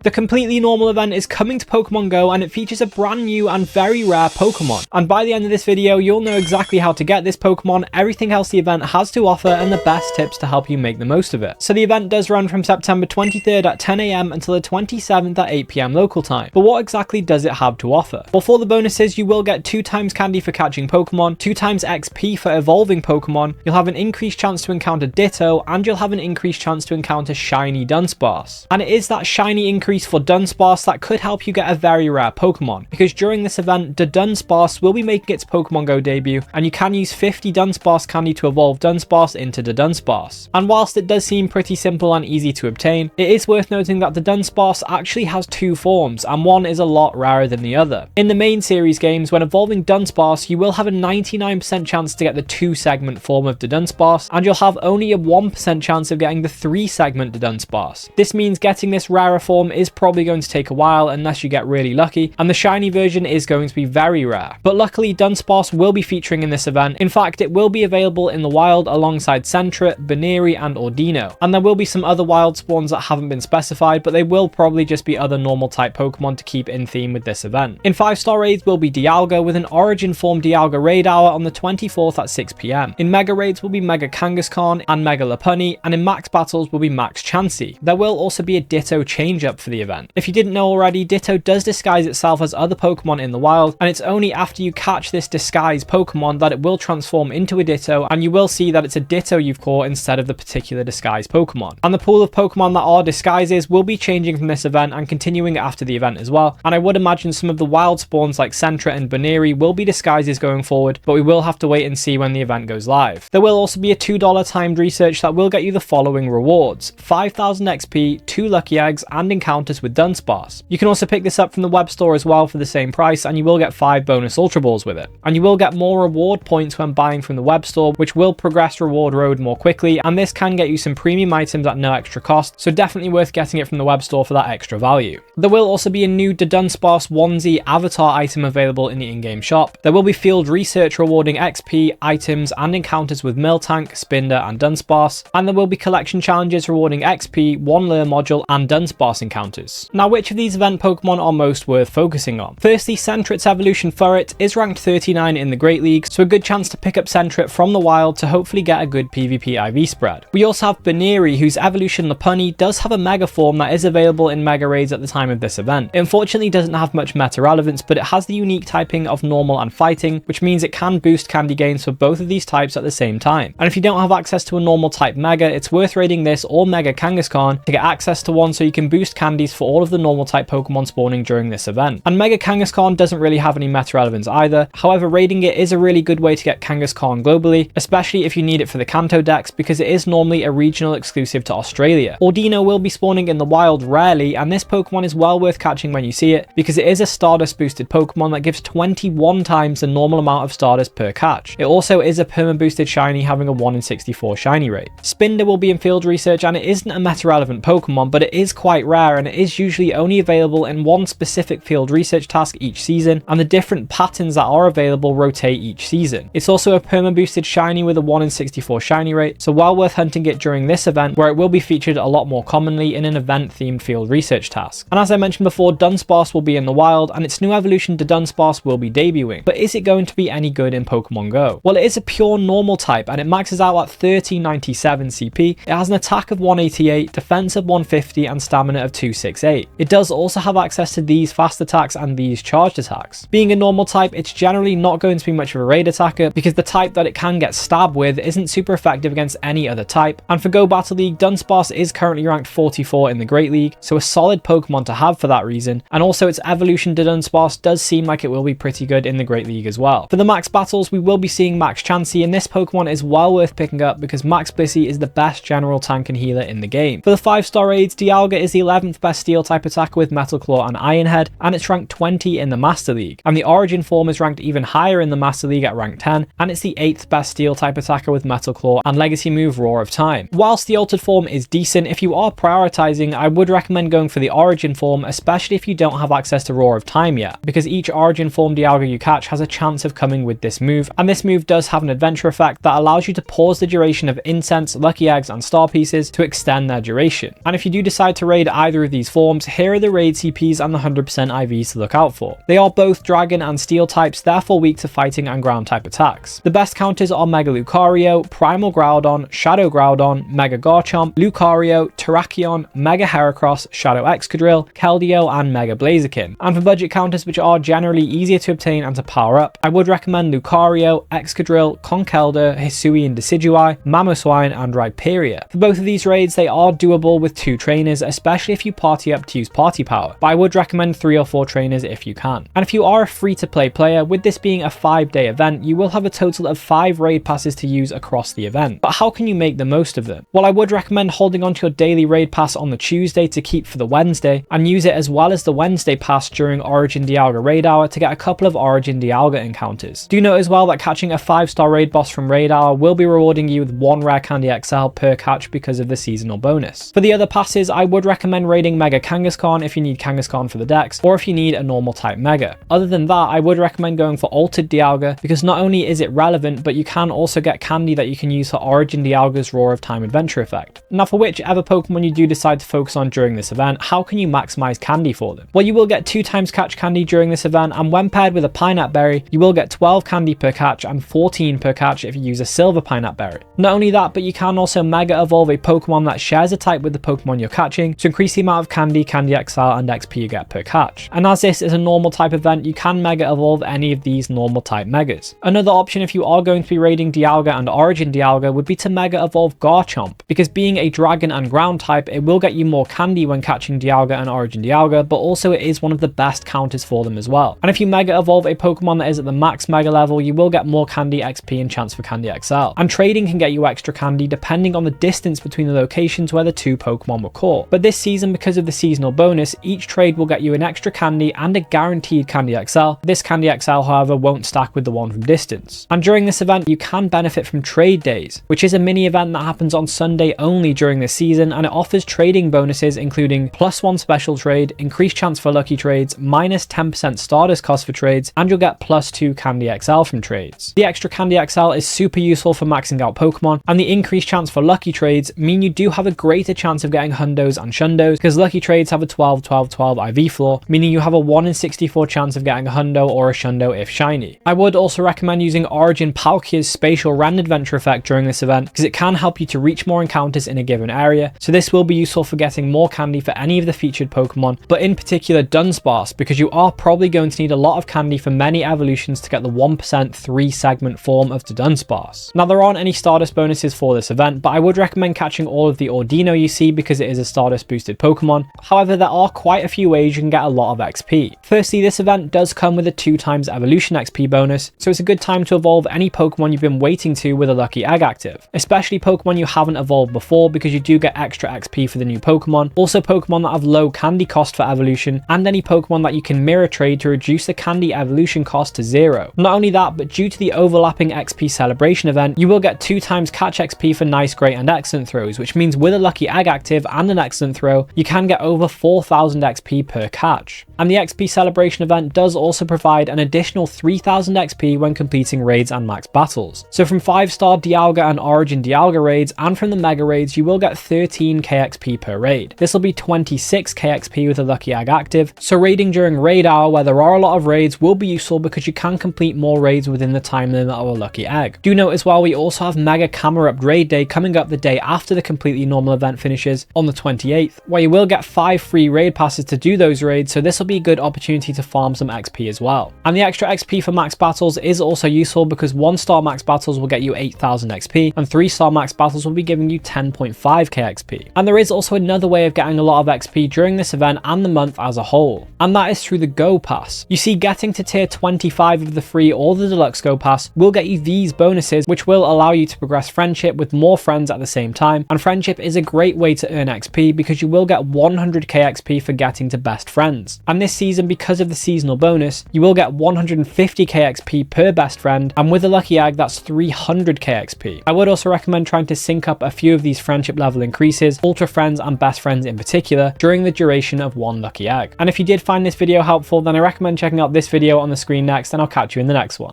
The completely normal event is coming to Pokemon Go, and it features a brand new and very rare Pokemon. And by the end of this video, you'll know exactly how to get this Pokemon, everything else the event has to offer, and the best tips to help you make the most of it. So the event does run from September 23rd at 10 AM until the 27th at 8 PM local time. But what exactly does it have to offer? Well, for the bonuses, you will get 2 times candy for catching Pokemon, 2 times XP for evolving Pokemon, you'll have an increased chance to encounter Ditto, and you'll have an increased chance to encounter shiny DUDUNSPARCE. And it is that shiny increase for DUDUNSPARCE that could help you get a very rare Pokemon, because during this event, DUDUNSPARCE will be making its Pokemon Go debut, and you can use 50 DUDUNSPARCE candy to evolve DUDUNSPARCE into DUDUNSPARCE. And whilst it does seem pretty simple and easy to obtain, it is worth noting that the DUDUNSPARCE actually has 2 forms, and one is a lot rarer than the other. In the main series games, when evolving DUDUNSPARCE, you will have a 99% chance to get the 2-segment form of DUDUNSPARCE, and you'll have only a 1% chance of getting the 3-segment DUDUNSPARCE. This means getting this rarer form is probably going to take a while unless you get really lucky, and the shiny version is going to be very rare. But luckily, DUDUNSPARCE will be featuring in this event. In fact, it will be available in the wild alongside Sentret, Baneri, and Ordino. And there will be some other wild spawns that haven't been specified, but they will probably just be other normal type Pokemon to keep in theme with this event. In 5-star raids will be Dialga, with an Origin form Dialga raid hour on the 24th at 6 PM. In Mega raids will be Mega Kangaskhan and Mega Lopunny, and in Max battles will be Max Chansey. There will also be a Ditto change up for the event. If you didn't know already, Ditto does disguise itself as other Pokemon in the wild, and it's only after you catch this disguised Pokemon that it will transform into a Ditto, and you will see that it's a Ditto you've caught instead of the particular disguised Pokemon. And the pool of Pokemon that are disguises will be changing from this event and continuing after the event as well, and I would imagine some of the wild spawns like Sentret and Baneri will be disguises going forward, but we will have to wait and see when the event goes live. There will also be a $2 timed research that will get you the following rewards: 5,000 XP, 2 lucky eggs, and encounters with DUDUNSPARCE. You can also pick this up from the web store as well for the same price, and you will get 5 bonus Ultra Balls with it. And you will get more reward points when buying from the web store, which will progress reward road more quickly, and this can get you some premium items at no extra cost, so definitely worth getting it from the web store for that extra value. There will also be a new DUDUNSPARCE onesie avatar item available in the in-game shop. There will be field research rewarding XP, items, and encounters with Miltank, Spinda, and DUDUNSPARCE, and there will be collection challenges rewarding XP, 1 lure module, and DUDUNSPARCE encounters. Now, which of these event Pokemon are most worth focusing on? Firstly, Sentret's evolution Furret is ranked 39 in the Great League, so a good chance to pick up Sentret from the wild to hopefully get a good PvP IV spread. We also have Baneri, whose evolution Lopunny does have a Mega form that is available in Mega raids at the time of this event. It unfortunately doesn't have much meta relevance, but it has the unique typing of normal and fighting, which means it can boost candy gains for both of these types at the same time. And if you don't have access to a normal type Mega, it's worth raiding this or Mega Kangaskhan to get access to one so you can boost candies for all of the normal type Pokemon spawning during this event. And Mega Kangaskhan doesn't really have any meta relevance either. However, raiding it is a really good way to get Kangaskhan globally, especially if you need it for the Kanto decks, because it is normally a regional exclusive to Australia. Ordino will be spawning in the wild rarely, and this Pokemon is well worth catching when you see it, because it is a Stardust boosted Pokemon that gives 21 times the normal amount of Stardust per catch. It also is a perma boosted shiny, having a 1 in 64 shiny rate. Spinda will be in field research, and it isn't a meta relevant Pokemon, but it is quite rare, and it is usually only available in one specific field research task each season, and the different patterns that are available rotate each season. It's also a perma boosted shiny with a 1 in 64 shiny rate, so well worth hunting it during this event, where it will be featured a lot more commonly in an event themed field research task. And as I mentioned before, DUDUNSPARCE will be in the wild, and its new evolution DUDUNSPARCE will be debuting. But is it going to be any good in Pokemon Go? Well, it is a pure normal type, and it maxes out at 1397 CP. It has an attack of 188, defense of 150, and stamina of 268. It does also have access to these fast attacks and these charged attacks. Being a normal type, it's generally not going to be much of a raid attacker, because the type that it can get stabbed with isn't super effective against any other type. And for Go Battle League, DUDUNSPARCE is currently ranked 44 in the Great League, so a solid Pokemon to have for that reason. And also its evolution DUDUNSPARCE does seem like it will be pretty good in the Great League as well. For the Max battles, we will be seeing Max Chansey, and this Pokemon is well worth picking up because Max Blissey is the best general tank and healer in the game. For the 5-star raids, Dialga is the 11th best steel type attacker with Metal Claw and Iron Head, and it's ranked 20 in the Master League. And the Origin form is ranked even higher in the Master League at rank 10, and it's the 8th best steel type attacker with Metal Claw and legacy move Roar of Time. Whilst the altered form is decent, if you are prioritizing, I would recommend going for the Origin form, especially if you don't have access to Roar of Time yet, because each Origin form Dialga you catch has a chance of coming with this move, and this move does have an adventure effect that allows you to pause the duration of incense, lucky eggs, and star pieces to extend their duration. And if you do decide to raid either of of these forms, here are the raid CPs and the 100% IVs to look out for. They are both dragon and steel types, therefore weak to fighting and ground type attacks. The best counters are Mega Lucario, Primal Groudon, Shadow Groudon, Mega Garchomp, Lucario, Terrakion, Mega Heracross, Shadow Excadrill, Keldeo, and Mega Blaziken. And for budget counters which are generally easier to obtain and to power up, I would recommend Lucario, Excadrill, Conkeldurr, Hisui and Decidueye, Mamoswine, and Rhyperior. For both of these raids, they are doable with 2 trainers, especially if you party up to use party power, but I would recommend 3 or 4 trainers if you can. And if you are a free-to-play player, with this being a 5-day event, you will have a total of 5 raid passes to use across the event. But how can you make the most of them? Well, I would recommend holding onto your daily raid pass on the Tuesday to keep for the Wednesday, and use it as well as the Wednesday pass during Origin Dialga raid hour to get a couple of Origin Dialga encounters. Do note as well that catching a 5-star raid boss from raid hour will be rewarding you with 1 rare Candy XL per catch because of the seasonal bonus. For the other passes, I would recommend raiding Mega Kangaskhan if you need Kangaskhan for the dex, or if you need a normal type Mega. Other than that, I would recommend going for Altered Dialga, because not only is it relevant, but you can also get candy that you can use for Origin Dialga's Roar of Time adventure effect. Now for whichever Pokemon you do decide to focus on during this event, how can you maximize candy for them? Well, you will get 2 times catch candy during this event, and when paired with a Pineapple Berry, you will get 12 candy per catch and 14 per catch if you use a Silver Pineapple Berry. Not only that, but you can also Mega Evolve a Pokemon that shares a type with the Pokemon you're catching to increase the amount of candy, Candy XL, and XP you get per catch. And as this is a normal type event, you can Mega Evolve any of these normal type Megas. Another option if you are going to be raiding Dialga and Origin Dialga would be to Mega Evolve Garchomp, because being a dragon and ground type, it will get you more candy when catching Dialga and Origin Dialga, but also it is one of the best counters for them as well. And if you Mega Evolve a Pokemon that is at the max Mega level, you will get more candy, XP, and chance for Candy XL. And trading can get you extra candy depending on the distance between the locations where the 2 Pokemon were caught. But this season, because of the seasonal bonus, each trade will get you an extra candy and a guaranteed Candy XL. This Candy XL, however, won't stack with the one from distance. And during this event, you can benefit from Trade Days, which is a mini event that happens on Sunday only during this season, and it offers trading bonuses including +1 special trade, increased chance for lucky trades, minus 10% Stardust cost for trades, and you'll get +2 Candy XL from trades. The extra Candy XL is super useful for maxing out Pokemon, and the increased chance for lucky trades mean you do have a greater chance of getting Hundos and Shundos, because lucky trades have a 12-12-12 IV floor, meaning you have a 1 in 64 chance of getting a Hundo or a Shundo if shiny. I would also recommend using Origin Palkia's Spatial Rend Adventure effect during this event, because it can help you to reach more encounters in a given area, so this will be useful for getting more candy for any of the featured Pokemon, but in particular DUDUNSPARCE, because you are probably going to need a lot of candy for many evolutions to get the 1% 3-segment form of DUDUNSPARCE. Now there aren't any Stardust bonuses for this event, but I would recommend catching all of the Ordino you see because it is a Stardust boosted Pokemon. However, there are quite a few ways you can get a lot of XP. Firstly, this event does come with a 2x evolution XP bonus, so it's a good time to evolve any Pokemon you've been waiting to with a lucky egg active, especially Pokemon you haven't evolved before, because you do get extra XP for the new Pokemon. Also Pokemon that have low candy cost for evolution, and any Pokemon that you can mirror trade to reduce the candy evolution cost to 0. Not only that, but due to the overlapping XP celebration event, you will get 2x catch XP for nice, great, and excellent throws, which means with a lucky egg active and an excellent throw, you can get over 4,000 XP per catch. And the XP celebration event does also provide an additional 3,000 XP when completing raids and max battles. So from 5-star Dialga and Origin Dialga raids, and from the Mega raids, you will get 13k XP per raid. This will be 26k XP with a lucky egg active, so raiding during raid hour where there are a lot of raids will be useful because you can complete more raids within the time limit of a lucky egg. Do note as well, we also have Mega Camerupt raid day coming up the day after the completely normal event finishes on the 28th, where you will get 5 free raid passes to do those raids, so this will be a good opportunity to farm some XP as well. And the extra XP for max battles is also useful because 1-star max battles will get you 8,000 XP, and 3-star max battles will be giving you 10.5k XP. And there is also another way of getting a lot of XP during this event and the month as a whole, and that is through the Go Pass. You see, getting to tier 25 of the free or the deluxe Go Pass will get you these bonuses, which will allow you to progress friendship with more friends at the same time, and friendship is a great way to earn XP because you will get 100k XP for getting to best friends. And this season, because of the seasonal bonus, you will get 150k XP per best friend, and with a lucky egg that's 300k XP. I would also recommend trying to sync up a few of these friendship level increases, ultra friends and best friends in particular, during the duration of one lucky egg. And if you did find this video helpful, then I recommend checking out this video on the screen next, and I'll catch you in the next one.